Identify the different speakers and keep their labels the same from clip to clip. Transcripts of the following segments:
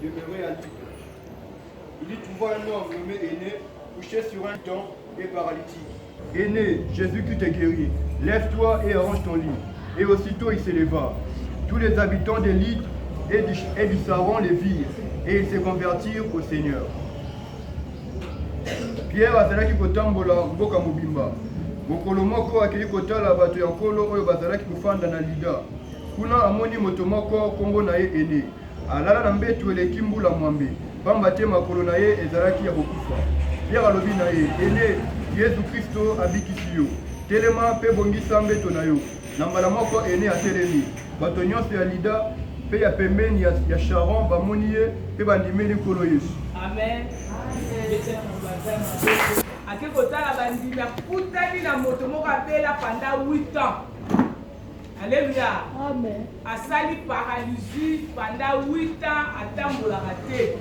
Speaker 1: demeurait à Lydde. Il y trouva un homme nommé Aîné, couché sur un temps et paralytique. Aîné, Jésus-Christ est guéri. Lève-toi et arrange ton lit. Et aussitôt il s'éleva. Tous les habitants de Lydde et du Saron les virent, et ils se convertirent au Seigneur. Pierre azalaki kotambola mboka mobimba. Mokolo moko akei kotala bato ya nkolo oyo bazalaki kofanda na Lida. Kuna amoni moto moko kombo na ye Aîné. Alala na mbetu eleki mbula mwambe, pamba te makolo na ye ezalaki ya kokufa. Pierre alobi na ye, Aîné, Yesu Kristo abikisi yo. Telema mpe bongisa mbeto na yo. Na mbala moko Aîné atelemi. Bato nyonso ya Lida mpe ya pembeni ya Sharon bamoni ye mpe bandimeli nkolo Yesu.
Speaker 2: Amen. Ake kotala bandimi akutani na moto moko abela pendant 8 ans. Alléluia.
Speaker 3: Amen.
Speaker 2: Asali paralysie pendant 8 ans atambolaka te.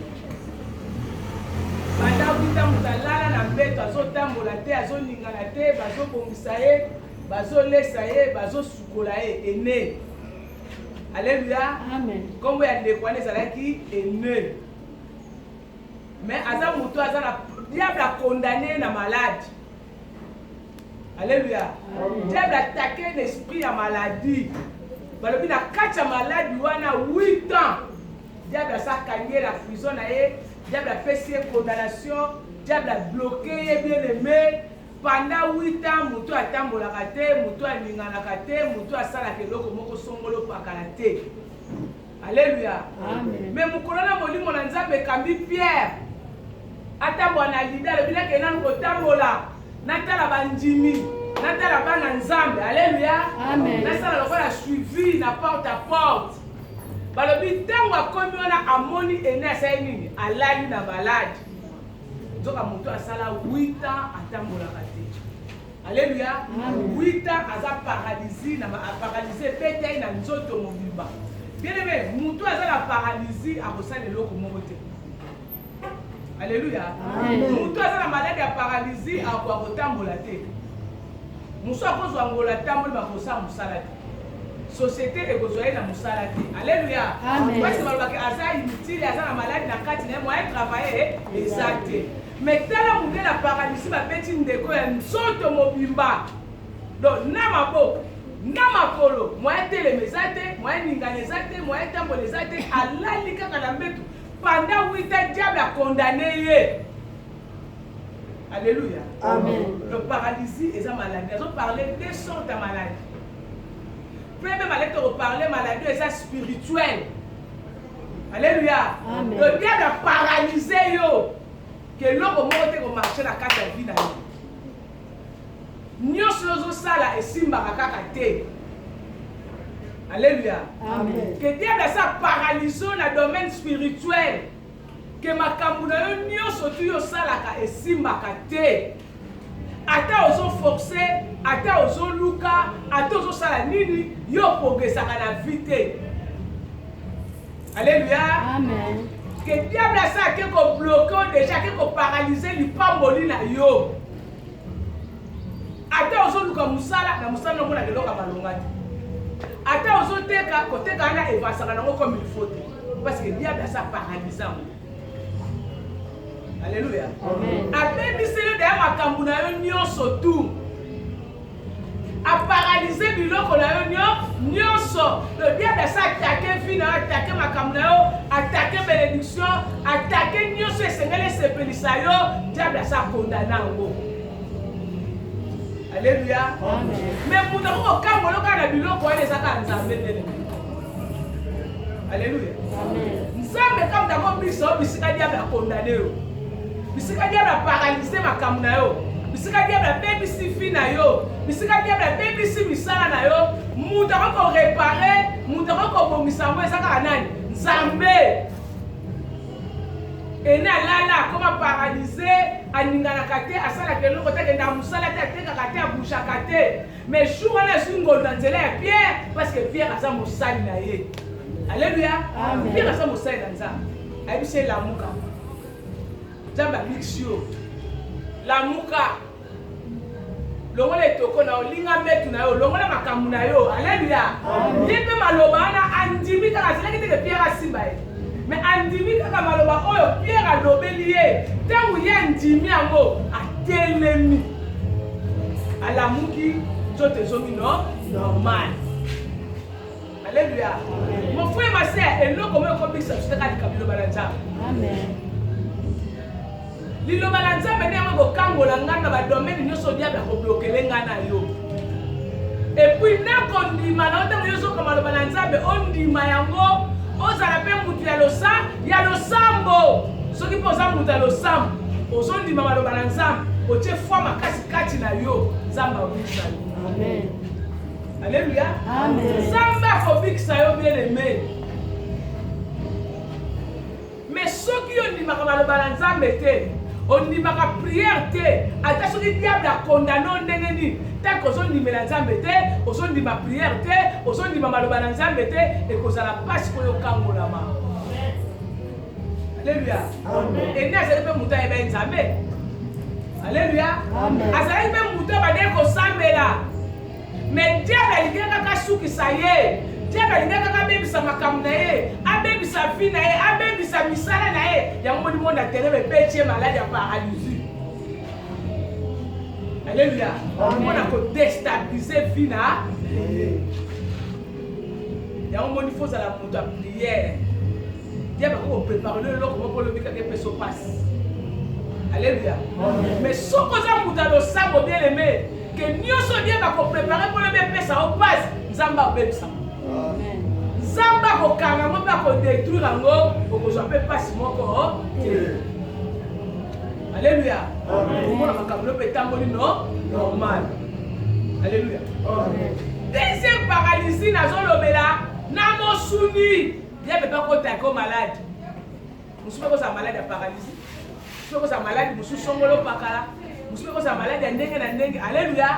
Speaker 2: Pendant 8 ans mutalala na mbeto azotambola te, azoningana te, bazobongisa ye, bazolesa ye, bazosukola ye. Aîné. Alléluia.
Speaker 3: Amen.
Speaker 2: Kombo ya ndeko wana ezalaki Aîné. Mais aza moto aza na diable a condamné na malade. Alléluia. Diable a attaqué l'esprit à maladie. Balobi na kati ya maladie wana 8 ans. Diable a sakangé la prison na ye, diable a fait condamnation, diable a bloqué ye bien aimé. Pendant 8 ans, moto atambolaka te, moto aninganaka te, moto asalaka eloko moko songolo pakala te. Alléluia.
Speaker 3: Amen.
Speaker 2: Mais mokolo na molimo na Nzambe ekambi Pierre. Atambola na Lida le bilaka enanu kotambola. Natala bandimi, natala bana Nzambe. Alléluia.
Speaker 3: Amen.
Speaker 2: Nasala lokola suivi na porte à porte. Balobi tango akomi wana amoni Aîné asali nini? Alali na balade. Nzoka moto asala 8 ans atambolaka te. Alléluia. 8 ans aza paralysie na paralysie pete na nzoto mobimba. Bien aimé, moto aza la paralysie akosala eloko moko te. Alléluia. Moto aza na malade ya paralysie akotambola te. Muso akozwa ngola tamboli bakosala musala te. Société ekozwa ye na musala te. Alléluia. Parce que balobaki aza inutile, aza na malade na kati na ye moyen travailler exacte. Mais tala mounde la paralysie babeti ndeko ya nzoto mobimba. Donc na maboko, na makolo, moyen telema eza te, moyen ningana eza te, moyen tambola eza te, alali kaka na mbetu. Pendant 8 ans, diable a condamné ye. Alléluia.
Speaker 3: Amen.
Speaker 2: Le paralysie est une maladie. Ils ont parlé de sortes de maladies. Premier maladie, on parle maladie est spirituelle. Alléluia.
Speaker 3: Amen.
Speaker 2: Le diable a paralysé yo. Que l'homme monte marcher dans la vie. Nyonso sala et simba kaka te. Alléluia.
Speaker 3: Amen.
Speaker 2: Que diable a paralysé dans le domaine spirituel. Que makambo na yo nyonso tu yo salaka et simba te. Ata ozo forcer, ata ozo luka, ata ozo sala nini, yo progressaka na vie. Alléluia.
Speaker 3: Amen.
Speaker 2: Que diable a ça que ko bloquer déjà que ko paralyser li pamboli na yo. Ata ozo luka musala na musala no mona keloka balonga te. Ata ozo teka ko teka na evasaka nango comme il faut. Parce que diable a ça paralysant. Alléluia.
Speaker 3: Amen.
Speaker 2: Abebiseli de makambo na yo nyonso tu. A paralyser biloko na yo nyonso. Le diable sa attaquer vie na attaquer makambo na yo, attaquer bénédiction, attaquer nyonso esengeli sepelisa yo, diable sa condamner ngo. Alléluia.
Speaker 3: Amen.
Speaker 2: Mais pour nous kambo loka na biloko wana ezaka Nzambe tele. Alléluia.
Speaker 3: Amen.
Speaker 2: Nzambe comme d'abord biso bisika diable a condamner yo. Bisika diable a paralysé makambo na yo. Bisika diable a bebisi fi na yo. Bisika diable a bebisi misala na yo. Mutu ko réparer, mutu ko bomisa ngo ezaka nani? Nzambe. Aîné alala comme paralysé, aningana kate asala ke loko te na musala te ateka kate abusha kate. Mais jour wana zungo na nzela ya Pierre parce que Pierre asa mosali na ye. Alléluia.
Speaker 3: Amen.
Speaker 2: Pierre asa mosali na Nzambe. Ayebise la muka. Nzambe abikisi yo. La muka. Longola etoko na olinga metu na yo, longola makambo na yo. Alléluia. Yepe maloba na andimi kaka zela kite Pierre asimba ye. mais andimi kaka maloba oyo Pierre alobeli ye ntango ye andimi yango atelemi alamuki nzoto ezomi normal. Alléluia. Mon frère et ma sœur, et nous comme on peut ça c'est quand il balanza. Amen. Lilo balanza mene ngo kangola ngana ba domaine nyoso dia ba ko bloquer ngana yo. Et puis na kondima na ntango yoso kama lo balanza be ondima yango ozala pe mutu ya losambo. Soki poza mutu ya losambo, ozondima malo balanza, otie foi makasi kati na yo, zamba obikisa yo. Amen. Alléluia. Amen. Zamba obikisa yo bien aimé. Mais soki ondima malo balanza mbete, ondima prière te, ata soki diable a condamné ndenge ni, tant que ozondimela nzambe te, ozondima prière te, ozondima malo balanza mbete, et kozala passe ko yo kangolama. Alléluia. Amen. Et n'a jamais muta ebe nzambe. Alléluia. Amen. Azali be muta ba de ko sambela. Mais Dieu a linga kaka suki saye. Dieu a linga kaka bebisa makamna ye, abebisa fina ye, abebisa misala na ye. Yango di monde aterebe peche malade ya paralysie. Alléluia. On a ko déstabiliser fina. Yango di faut la muta prière. Dieu va vous préparer le loco pour le bica que personne passe. Alléluia. Mais ce que ça vous donne ça bien aimé que nous sommes Dieu va vous préparer pour le bien ça au passe. Zamba bebsa. Amen. Zamba ko kanga mo ba ko détruire ngo ko so pe passe moko. Alléluia. Amen. Pour la makamlo petamboli normal. Alléluia. Amen. Deuxième paralysie na zolobela na mo suni. Dieu ne peut pas côté comme malade. Nous sommes pas malade à paralysie. Nous sommes pas malade, nous sommes pas nous sommes pas malade à ndenge. Alléluia.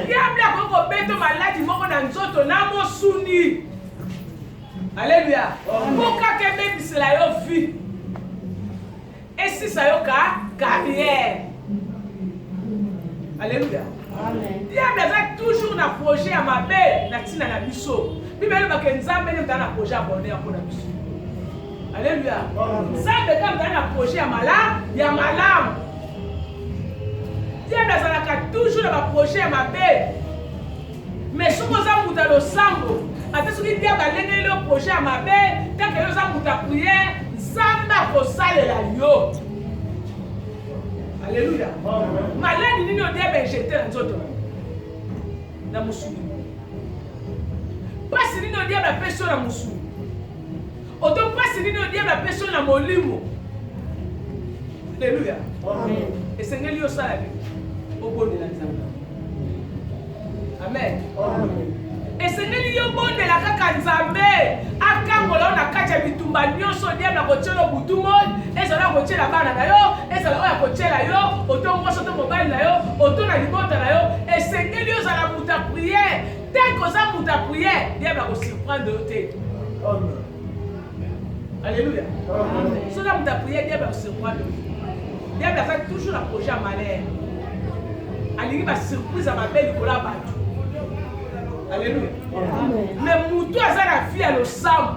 Speaker 2: Diable a beaucoup beto malade, moko na nzoto na mo suni. Alléluia. Pourquoi que même c'est la yo vie. Et si ça yo carrière. Alléluia. Amen. Diable a toujours un projet à ma belle, na tina na biso. Bible va que nzambe ne tana projet abonné à kona biso. Alléluia. Nzambe quand tana projet ya malamu. Diable azalaka toujours na projet ya mabe. Mais soki oza muta losambo, ata soki diable alenge le projet ya mabe, tant que oza muta prière, nzambe akosalela yo. Alléluia. Maladi nini o diable injecté na nzoto na musuli. Pasi nini o diable apesi na musuli. Oto pasi nini o diable apesi na molimo. Alléluia. Amen. Esengeli yo sala bi obondela nzambe. Amen. Amen. Esengeli yo bondela kaka nzambe akangola na kati ya bitumba nyonso diable akotiela butumo ezala kotiela bana na yo ezala oya kotiela yo oto ngoso to mobile na yo oto na libota na yo esengeli yo zala muta prière tant que ça muta prière diable akosurprendre yo te. Amen. Alléluia. Amen. So la muta prière diable akosurprendre yo. Diable a toujours un projet à malheur. Alingi ba surprise à ma belle kola batu. Alléluia. Amen. Mais mutu azala vie à l'osam.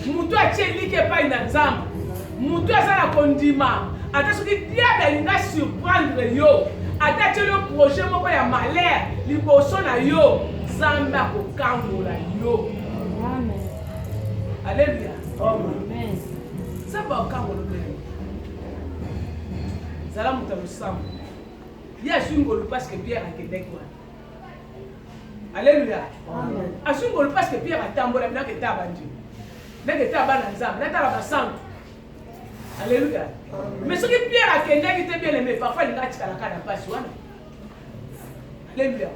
Speaker 2: Mutu a tcheli ke pa ina nzamba. Mutu azala kondima. Ata soki diable alinga surprendre yo. Ata tchelo projet moko ya malheur liboso na yo. Zamba ko kangola yo. Amen. Alléluia. Amen. Zamba ko kangola yo. Zala muta l'osam. Il y a une golo parce que Pierre a été quoi. Alléluia. Amen. Asungolo parce que Pierre a tambola na ke tabandi. Na ke tabana nzambe, na tala basantu. Alléluia. Mais ce que Pierre a kende qui était bien aimé, parfois il a tika la kana passe wana. Alléluia.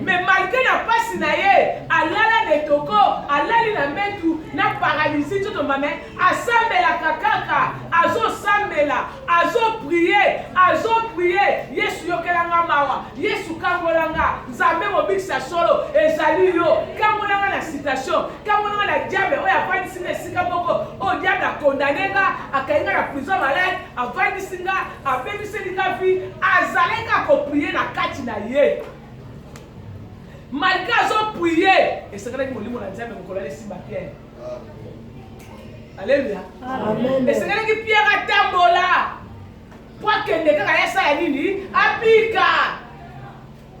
Speaker 2: Mais malgré la passe na ye, alala de toko, alali na metu, na paralysie tout mame, asambela kakaka, azo sambela, azo prier, Yesu yokelanga mawa, Yesu kangolanga, nzambe mobikisa solo, ezali yo, kangolanga na citation, kangolanga na diable, oya afandisi na sika moko, o diable a condamné nga, akainga na prison malade, afandisi nga, afandisi nga vie, azaleka ko prier na kati na ye. Malgré azo prier, et c'est vrai que mon livre na nzambe mokola le simba Pierre. Alléluia. Amen. Et c'est que Pierre a tambola. Pour que les gars aient ça à nini, apika.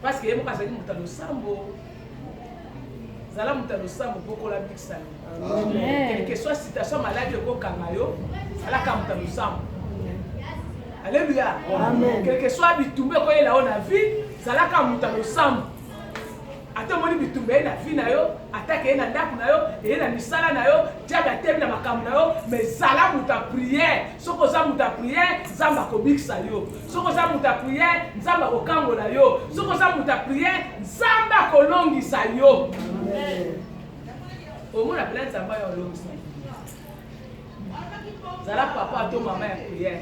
Speaker 2: Parce que il y a beaucoup de gens qui sambo. Zala mutalo sambo beaucoup la big salle. Amen. Quelle que soit situation malade au Kamayo, zala kamutalo sambo. Alléluia. Amen. Quel que soit bitumbe ko yela on a vie, zala kamutalo sambo. Ata moni bitumbe na vie na yo, atake na ndaku na yo, e na misala na yo, diable atem na makambo na yo, mais zala muta prière. Soko za muta prière, zamba ko bikisa yo. Soko za muta prière, zamba ko kangola yo. Soko za muta prière, zamba ko longisa yo. Amen. Au moins la plainte zamba yo longisa. Zala papa to maman ya prière.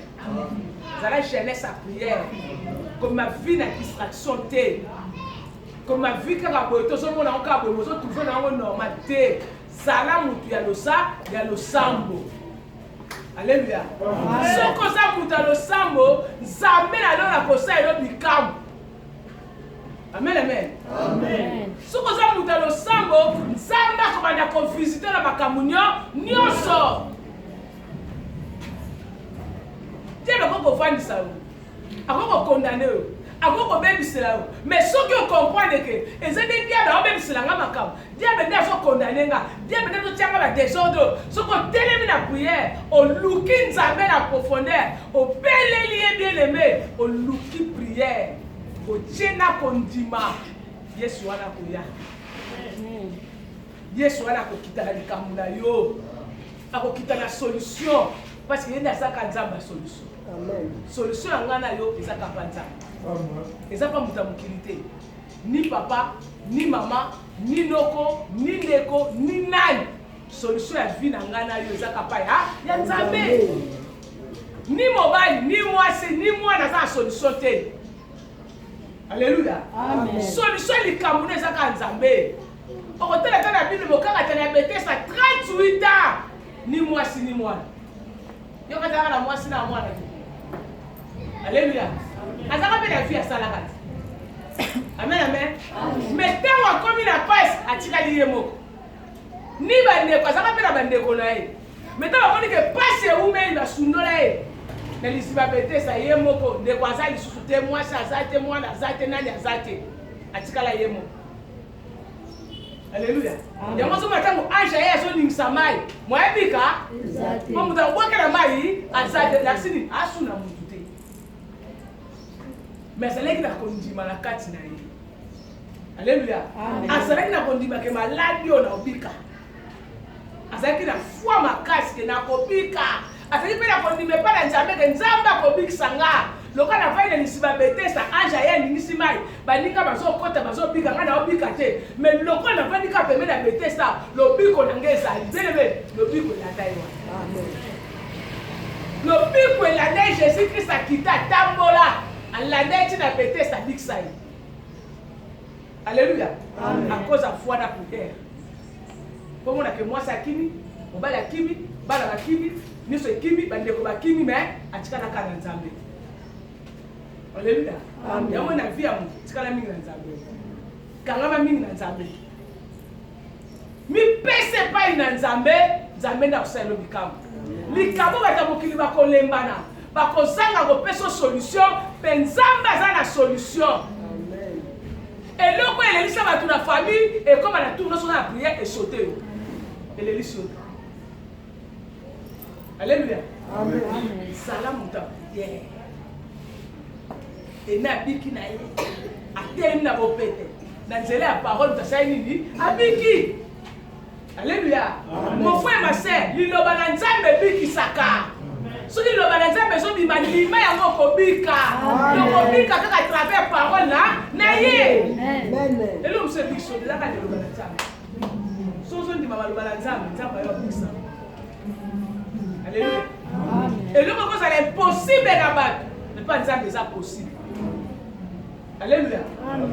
Speaker 2: Zala jeunesse à prière. Comme ma vie na distraction té. Comme ma vie quand aboye to so mona ka aboye so trouver na ngo normal té. Zala mutu ya losa ya losambo. Alléluia. Soko za mutu ya losambo, nzambe na lona kosa elo bikamu. Amen, amen. Amen. Soko za mutu ya losambo, nzambe akobanda ko visiter na makamunyo nyonso. Dieu va pas faire ça. Ako condamner yo. Ako bebisela yo. Mais ceux qui comprennent que ezali diable ba bebisela nga makam. Diable nda so condamner nga. Diable nda so tianga ba désordre. Soko telemi na prière, o luki nzambe na profondeur, o beleli bien aimé, o luki prière. O tena kondima. Yesu wana koya. Yesu wana ko kitala likamuna yo. Ako kitala solution parce que yenda saka nzamba solution. Amen. Solution ngana yo ezaka panza. Amen. Ezaka muta mukilité. Ni papa, ni maman, ni noko, ni ndeko, ni nani. Solution ya vie na ngana yo ezaka pa ya nzambe. Ni mobile, ni mwasi, ni mwana za solution te. Alléluia. Amen. Solution likamuna ezaka nzambe. Okotela kana Bible mokanga tena Betesa 38 ans. Ni mwasi ni mwana. Yo kataka na mwasi na mwana. Alléluia. Azaka pe la vie à salakati. Amen, amen. Mettez wa comme la passe atika liye moko. Ni bande ko azaka pe la bande ko na ye. Mettez wa koni ke passe ou me la sundola ye. Na lisiba bete sa ye moko de kwa za lisusu te mwasi azate mwana azate nani azate. Atika la ye moko. Alléluia. Yango so matango anja ye so ningisa mai. Moyebika? Exactly. Mo muta wakela mai azate lakini asuna mutu. Mais ça n'est pas kondima na kati na ye. Alléluia. Azalaki na kondima ke maladi ona obika. Azalaki na foi makasi ke na kobika. Azalaki pe na kondima pa na nzambe ke nzamba kobikisa nga. Loka na vaile lisiba Betesa anja ye ningisi mai. Baninga bazokota bazobika nga na obika te. Mais loka na vanika peme na Betesa lobiko na ngeza nzebe lobiko la taiwa. Amen. Lobiko la ne Jésus Christ akita tambola. La dette n'a pas été sa big side. Alléluia. Amen. À cause de la foi de la prière. Pour moi, moi, ça kimi, on va la kimi, bala la kimi, nous sommes kimi, bandeko ba kimi, mais à tika na kana nzambe. Alléluia. Amen. Ya mona vie amu, tika na mingi na nzambe. Kangama mingi na nzambe. Mi pese pa ina nzambe, nzambe na kuselo bikamu. Likabo batabokili bakolembana. Bakozanga ko peso solution, penzamba za na solution. Amen. Et loko elelisa batu na famille et comme la tourne sur la prière et sauter. Elelisa. Alléluia. Amen. Amen. Salam muta. Yeah. Et na biki na ye. Atem na bopete. Na nzela ya parole ta sai nini? Abiki. Alléluia. Mon frère ma sœur, liloba na nzambe biki saka. Soki lo banza beso bi mandima ya moko bika. Lo bika kaka travers parole na ye. Amen. Elo mse biso de la ka de lo banza. Sozo ndi mama lo banza, nzamba yo bikisa. Alléluia. Amen. Et le moment ça est impossible na ba. Ne pas nzamba ça possible. Alléluia.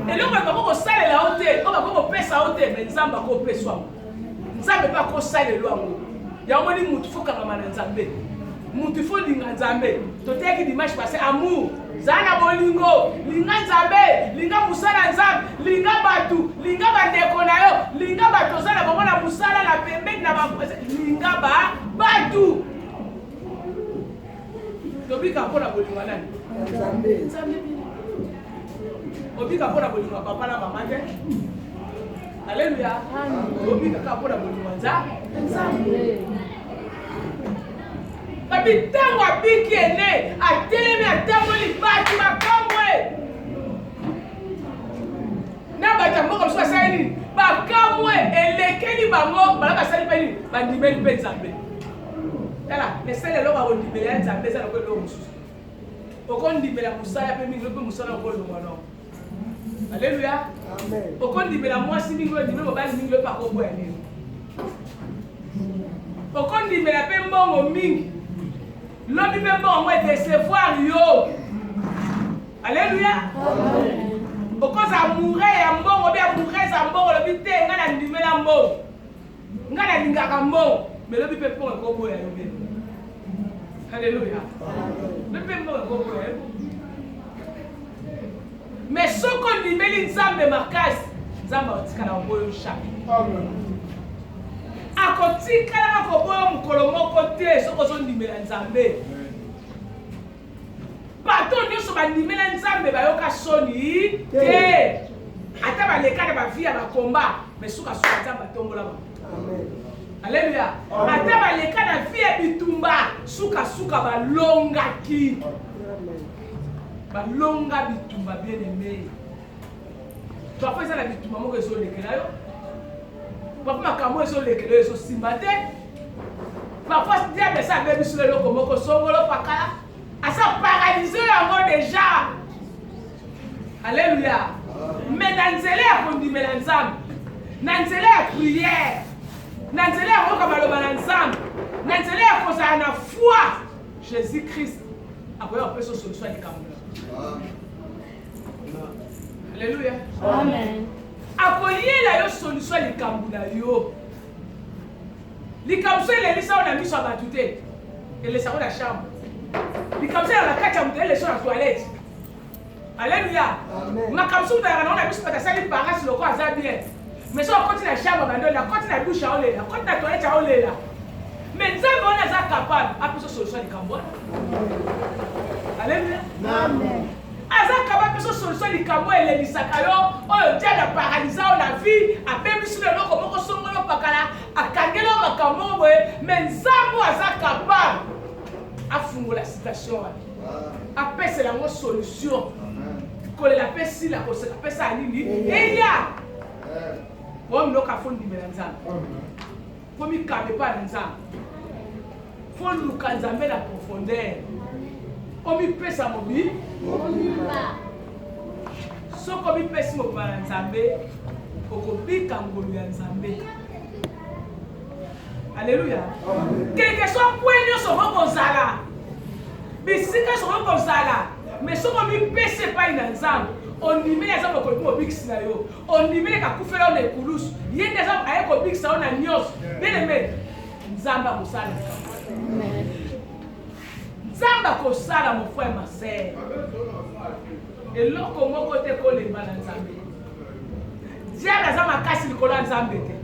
Speaker 2: Et le moment ko sale la hote, ko ba ko pesa hote, mais nzamba ko peswa. Nzamba pas ko sale lo ngo. Ya ngoni mutu foka kama na nzambe. Mutu fo linga nzambe. Toteki dimanche passé amour. Zana bolingo, linga nzambe, linga musala nzambe, linga batu, linga bandeko na yo, linga bato zana bomona musala na pembeni na ba linga Batu. Tobika mpona bolingo nani? Nzambe. Obika mpona bolingo papa na mama te. Alléluia. Obika ka mpona bolingo Nzambe. Babi tango abiki ene, atelemi atamboli batu bakamwe. Na bata moko so asali bakamwe elekeli bango bala basali peni bandimeli pe Nzambe. Tala, nesele lo ba ondimela Nzambe za ko lo mususu. Okondimela musala pe mingi pe musala ko lo ngono. Alléluia. Amen. Okondimela mwasi mingi lo ndimela bali mingi lo pa ko boya nini. Okondimela pe mbongo mingi. Lobi pe mbongo e décevoir yo. Alléluia. Amen. Okoza amure ya mbongo bi amure za mbongo lobi te ngana ndimela mbongo. Ngana lingaka mbongo. Mais le bébé pour un combo est levé. Alléluia. Le bébé pour un combo est. Mais ce qu'on dit, mais les Nzambe marquent, Nzambe otika na boyo chaque. Akotika na ko boyo mukolo moko te, ce qu'on dit mais Nzambe. Bato nyoso bandimela Nzambe bayoka soni te. Ata ba leka na ba vie ba combat, mais suka Nzambe tombola ba. Amen. Alléluia. Ata baleka na vie bitumba suka balongaki. Balonga bitumba bien aimé. Tu as fait ça la bitumba moko eso lekela yo. Papa makambo eso lekela eso simbate. Parfois diable ça bébé sur le loko moko songolo pakala. Asa paralysé yango déjà. Alléluia. Mais dans nzela ya kondimela Nzambe. Na nzela ya prière. Nanzele ya roka maloba na Nzambe. Nanzele ya kozala na foi. Jésus-Christ akoya kopesa solution ya likambo. Alléluia. Amen. Akoyela yo solution ya likambo na yo. Likambo elelisa na miso ya bato te. Elesa ko na chambre. Likambo na kati ya moto elesa na toilette. Alléluia. Makambo na miso batasali parasi loko aza bien. Mais si on continue à chambre, on continue à bouche à oléla, on continue à toilette à oléla. Mais Nzambe on est capable à plus solution du Cameroun. Alléluia. Amen. Aza capable de solution du Cameroun et les lisakayo, oh Dieu a paralysé la vie, a même sur le nom comme songolo pakala, a kangelo makambo mais Nzambe aza capable à fondre la situation. A passer la solution. Quand la paix si la cause la paix ça nini et ya. Faut me ka fondi mbela Nzambe. Faut mi kabe pa Nzambe. Faut luka Nzambe la profondeur. Faut mi pesa mobi. So ko mi pesa mo pa Nzambe. Okobika ngolu ya Nzambe. Alléluia. Quelque soit point nyo so kozala. Bisika so kozala. Mais so ko mi pesa pa Nzambe. On dit mais les hommes ko bix na yo. On dit mais ka kufela na kulus. Yé des hommes aye ko bix na nyos. Bien aimé. Nzamba ko sala. Amen. Nzamba ko sala mon frère ma sœur. Et loko moko te ko le bana Nzambe. Diable za makasi likola Nzambe te.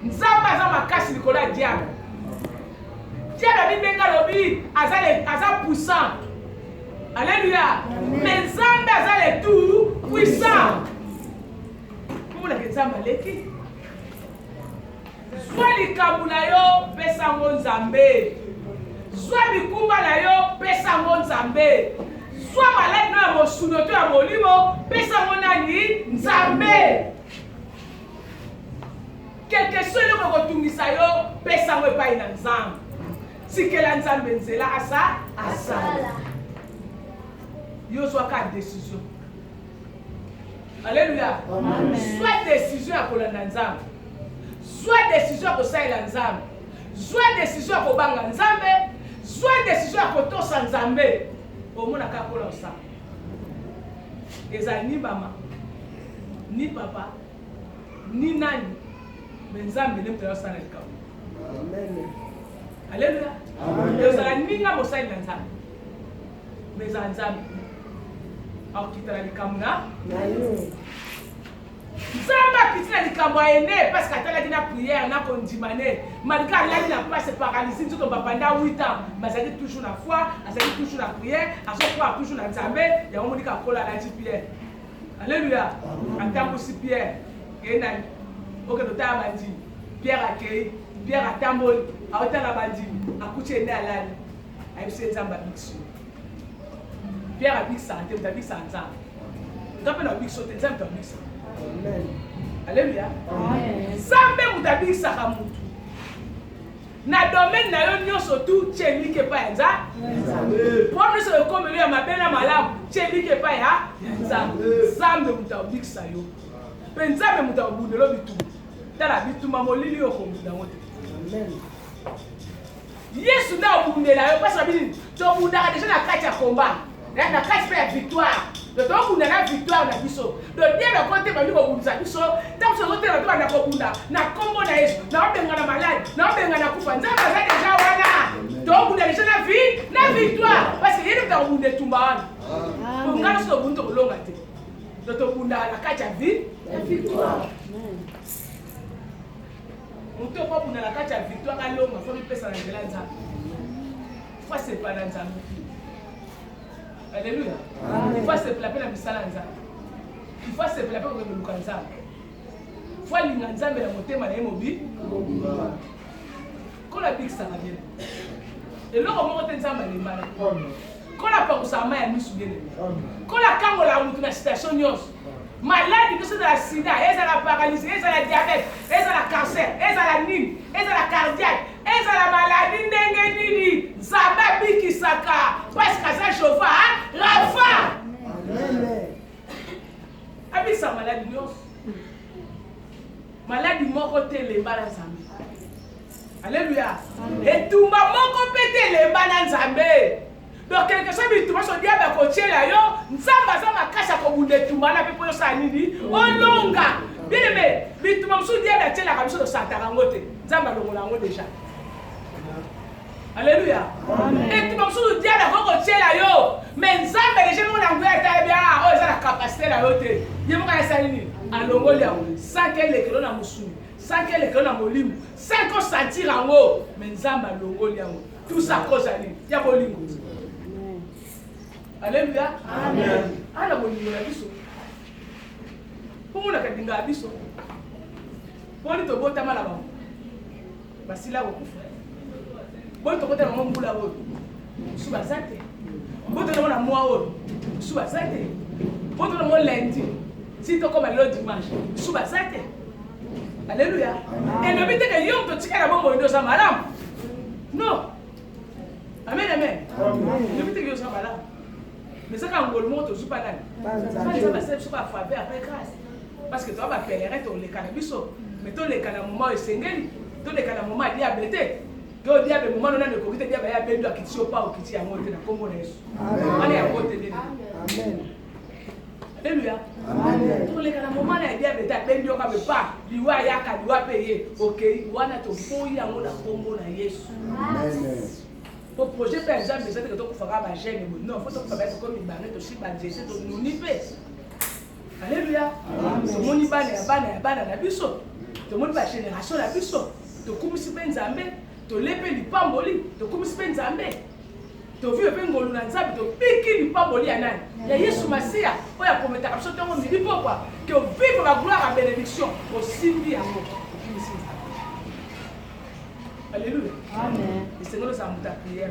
Speaker 2: Nzamba za makasi likola diable. Diable bi benga lobi azale puissant. Alléluia. Mais Nzambe azale tout puissant. Comment la Nzambe leki? Soit likambo na yo pesa ngo Nzambe. Soit bikumba na yo pesa ngo Nzambe. Soit malade na mosuno to ya molimo pesa ngo nani Nzambe. Quelque chose ko kotungisa yo pesa ngo epai na Nzambe. Sikela Nzambe nzela asala. Yo soit ka décision. Alléluia. Amen. Soit décision à kolanda Nzambe. Soit décision à kosaila Nzambe. Soit décision à kobanga Nzambe. Soit décision à kotosa Nzambe. Omona ka kola osa. Eza ni mama, ni papa, ni nani. Mais Nzambe ne peut pas s'en aller. Amen. Alléluia. Amen. Eza ni nga mosaila Nzambe. Mais Nzambe. Alors, qui t'a dit comme là? nzambe apiti na likambo aene parce que atalaki na prière na kondimane malgré alali na place paralysie nzoto babanda 8 ans bazali toujours na foi azali toujours na prière azokroire toujours na nzambe yango monika akola alati Pierre. Alléluia. Atambosi Pierre enani oke totala bandimi Pierre akei Pierre atamboli aotala bandimi akuti ende alali ayebisi nzambe abikisi Pierre abikisaka te moto abikisaka nzambe nzambe na abikisi te nzambe abikisa. Alléluia. Nzambe moto abikisaka mutu na domaine na yo nyonso tu tieliki epai ya nzambe po nyonso ekomeli ya mabe na malamu tieliki epai ya nzambe. Nzambe moto abikisa yo mpe nzambe moto abundela bituma tala bituma molili okobunda yango te. Yesu nde abundela yo mpasi babini tobundaka deja na kati ya komba na kati mpe ya victoire tokobunda na victoire na biso diable akote bali kobundisa biso ntango biso tokotela tobanda kobunda na kombo na Yesu naobenga na maladi naobenga na kufa nzambe aza deja wana tokobunda deja na victoire parce que yeni moto akobunda etumba wana ngana so tobundi tokolonga te tobunda na kati ya victoire. Moto okobunda na kati ya victoire alonga fo mipesa na nzela nzambe fo asepa na nzambe. Alléluia. Il faut se placer dans le salon nzambe. Il faut se placer dans le luka nzambe. Il faut linga nzambe na motema na emobi. Kola bikisa na bien. Eloko moko te nzambe le mala. Kola pa kusama ya misu bien. Kola kango la mutu na situation nyonso. Maladi que c'est de la sida, ezala paralysie, ezala diabète, ezala cancer, ezala nini, ezala cardiaque, ezala maladie ndenge nini, nzambe abikisaka parce que ça chauffa Rafa. Amen. Abisa maladie nyonso. Maladie moko te lemba na nzambe. Alléluia. Etumba moko pete lemba na nzambe. Donc quelque chose bituma so diable akotiela yo nzambe aza makasi akobunda etumba na mpe po yosala nini olonga bien aimé bituma mosusu diable atielaka biso tosataka yango te nzambe alongola yango déjà. Alléluia. Etumba mosusu diable akokotiela yo mais nzambe déjà ngo na nguya etala bien oyo eza na capacité na yo te ye moko ayesali nini alongoli yango sanke elekelo na mosuni sanke elekelo na molimo sanke osentir yango mais nzambe alongoli yango tout ça cause ya nini ya bolingo. Alléluia. Amen. Ana bolingo na biso. Pomona kadinga biso. Boni to botama na bango. Basila kokufa. Boni to kota na mbula oyo. Suba zate. Boni to na mwa oyo. Suba zate. Boni to na lundi. Si to koma le dimanche. Suba zate. Alléluia. Et ne bite que yo to tika na bongo ndo sa malamu. Non. Amen amen. Ne bite que yo sa malamu. Mais ça quand on monte au pas là. Ça va c'est pas faveur après grâce. Parce que toi va pèlerin ton les cannabiso. Mais ton les canna moment esengeli, ton les canna moment diabète. Que diable moment on a de covid diable ya bedo akiti opa okiti ya monte na kombo na Yesu. Amen. Ya monte de. Amen. Alléluia. Amen. Ton les canna moment na diable ta bedo ka be pa, liwa ya ka liwa payer. OK, wana to foyi ya na kombo na Yesu. Amen. Pour projet par exemple besoin que tu feras ba gêne non faut que tu fasses comme il banne to si ba jésus to nuni pe. Alléluia. To moni bana na biso. To moni ba génération na biso. To kumisi pe nzambe, to lepe lipamboli, to kumisi pe nzambe. To vive pe ngolu na nzambe to piki lipamboli ya nani? Ya Yesu Masia. Oya prometaka biso tongo milipo kwa que vive la gloire à bénédiction au simbi yango. Alléluia. Amen. Et c'est nous ça muta prière.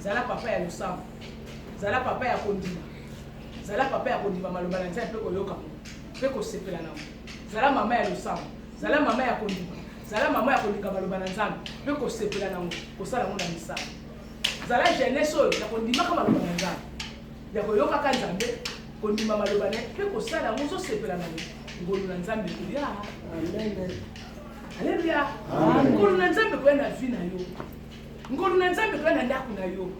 Speaker 2: Zala papa ya lusamba. Zala papa ya kondima. Zala papa ya kondima maloba na nzambe pe ko yoka. Pe ko sepela na. Zala mama ya lusamba. Zala mama ya kondima. Zala mama ya kondika maloba na nzambe pe ko sepela na. Ko sala ngo na misala. Zala jeunesse ya kondima kama maloba na nzambe. Ya ko yoka ka nzambe kondima maloba na pe ko sala ngo so sepela na. Ngolu na nzambe kulia. Amen. Alléluia. Ngolu na nzambe ko na vie na yo. Ngolu na nzambe ko na ndako na yo.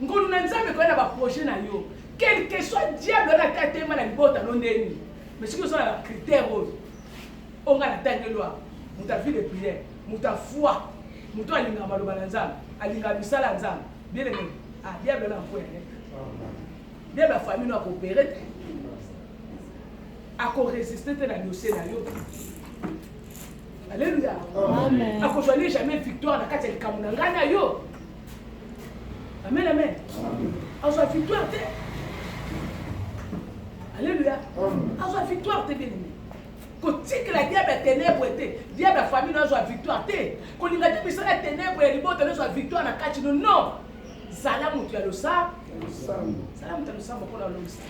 Speaker 2: Ngolu na nzambe ko na ba projet na yo. Quel que soit diable na tête ma na libota no ndeni. Mais ce que sont les critères on a la tête de loi. Muta vie de prière, muta foi, muta alinga maloba na nzambe, alinga bisala nzambe. Bien aimé. Ah diable na foi. Diable famille no coopérer. akorésister te na dossier na yo. Alléluia.
Speaker 3: Amen.
Speaker 2: Akozwali jamais victoire na kati ya likambo na ngai na yo. Amen, amen. Azwa victoire te. Alléluia. Azwa victoire te bien aimé. Kotikela diable ya ténèbre te. Diable ya famille azwa victoire te. Kolinga te bisala ya ténèbre ya libota azwa victoire na kati no non. Zala mutu ya losa. Zala mutu ya losa mpona losa.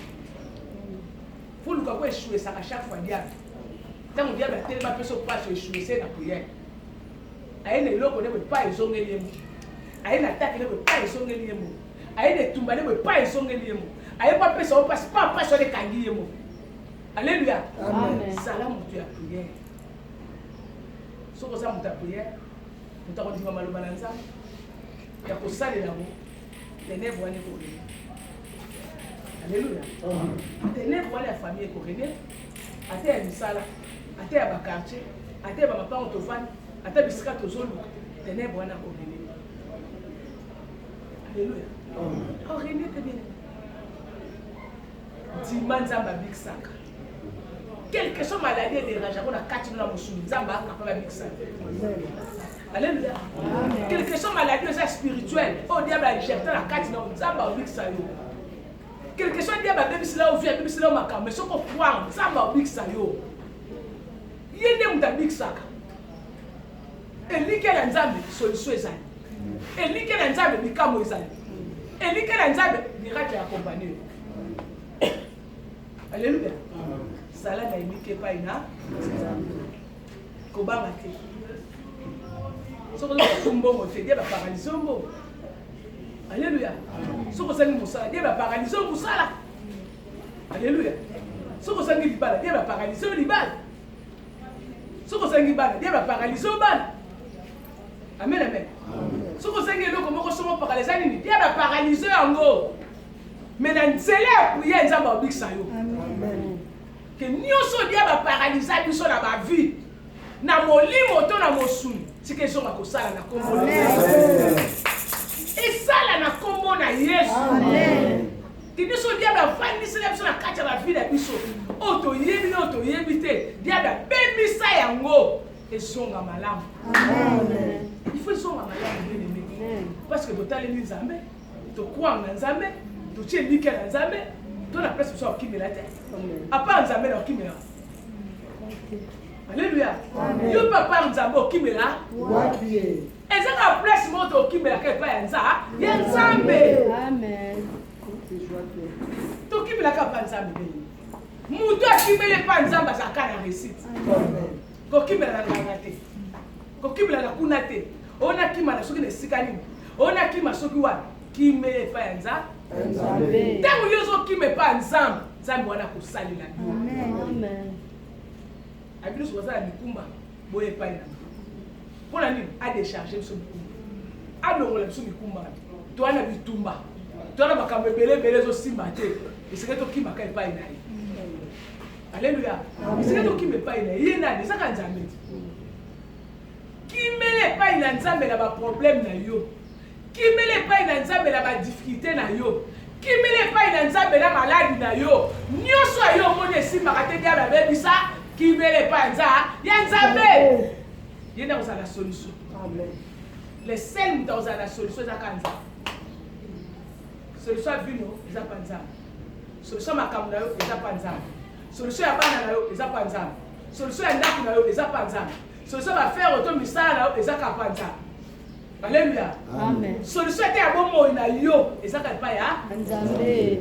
Speaker 2: Faut nous avoir échoué ça à chaque fois diable. Tant que diable a tellement personne pas échouer c'est la prière. Aïe ne l'eau ne peut pas ézongé les mots. Aïe n'attaque ne peut pas ézongé les mots. Aïe ne tombe ne peut pas ézongé les mots. Aïe pas personne passe pas sur les kangi les mots. Alléluia.
Speaker 3: Amen.
Speaker 2: Ça là mon Dieu la prière. Sauf ça mon ta prière. Nous t'avons dit maman le balanza. Il y a que ça les là-haut. Les nègres vont aller courir. Alléluia. Ténèbres pour la famille coréenne, à terre misala, à terre ba quartier, à terre ba papa autovan, à terre bisika tozolo, ténèbres pour la coréenne. Alléluia. Coréenne te bien. Diman zamba big sac. Quelque chose maladie dérange, on a 4 na mosulu, zamba capable big sac. Alléluia. Quelque chose maladie spirituelle, au diable a injecté la 4 na zamba big sac. Quelque chose diable a cela au vieux, bébé cela au macam, mais ce qu'on croit, ça va big sac yo. Yende muta big sac. Elike la nzambe solution ezali. Elike la nzambe bikamo ezali. Elike la nzambe miracle accompagné. Alléluia. Sala na imike pa ina. Kobanga te. Soko kumbo mo fe dia ba paralyser mbo. Alléluia. Soko sangi musala dia ba paralyser musala. Alléluia. Soko sangi libala dia ba paralyser libala. Soko sangi bala dia ba paralyser bala. Amen, amen. Soko sangi eloko moko somo paralyser nini dia ba paralyser yango. Mais dans nzela prière nzamba obikisa yo. Amen. Que nyonso dia ba paralyser biso na ba vie. Na molimo to na mosuni. Sike zonga kosala na kombo. Amen. Et ça là na kombo na Yesu. Amen. Que nyonso dia ba vandisela biso na kati ya ba vie na biso. Oto yebi na oto yebi te. Dia ba bebisa yango. Ezonga malamu. Amen. Il faut zonga malamu bien aimé. Parce que totali nzambe, to croire na nzambe. Tu tiens dit qu'elle a jamais, tu as la place sur qui me la tête. À part Nzambe là qui me la. Alléluia. Yo papa Nzambe qui me la. Et ça la place moto qui me la qu'elle pas Nzambe. Ya Nzambe. Amen. Tu qui me la pas Nzambe. Muto qui me le pas Nzambe ça kana réussite. Ko qui me la ngate. Ko qui me la kunate. Ona qui ma na soki ne sikani. Ona qui ma soki wa qui me le pas Nzambe. Tango yozo ki me pa nzambe, nzambe wana kosalela. Amen. Amen. Abino so za bikumba boye pa ina. Pona nini a décharger so bikumba. A longola so bikumba. To ana bitumba. To ana makambe bele zo simba te. Esike to kima kai pa ina. Alléluia. Esike to kime pa ina. Yena de saka nzambe. Kimele pa ina nzambe la ba problème na yo. Kimele pa ina nzambe la ba difficulté na yo. Kimele pa ina nzambe la maladie na yo. Nyonso yo mone simba te dia ba bebisa. Kimele pa nza ya nzambe. Yena ko la solution. Amen. Les seuls dans la solution za kanza. Solution vino za panza. Solution makamu na yo za panza. Solution ya bana na yo za panza. Solution ya ndako na yo za panza. Solution ba faire auto misala na yo za kapanza. Alléluia. Amen. Solution était à bon mot na yo et ça ka pa ya nzambe.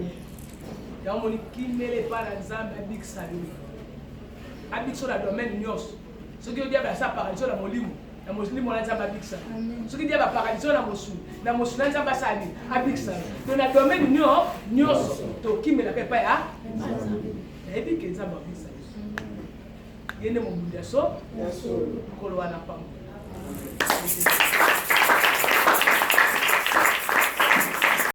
Speaker 2: Ya moni kimele pa na nzambe abik salu. Abik so la domaine nyos. Ce qui dit ba sa paralysie na molimo. Na molimo na nzambe abik salu. Ce qui dit ba paralysie na mosu. Na mosu na nzambe sali abik salu. Donc na domaine nyos to kimele pa ya nzambe. Et puis que nzambe abik salu. Yene mo mundaso. Yeso. Kolo wana pa.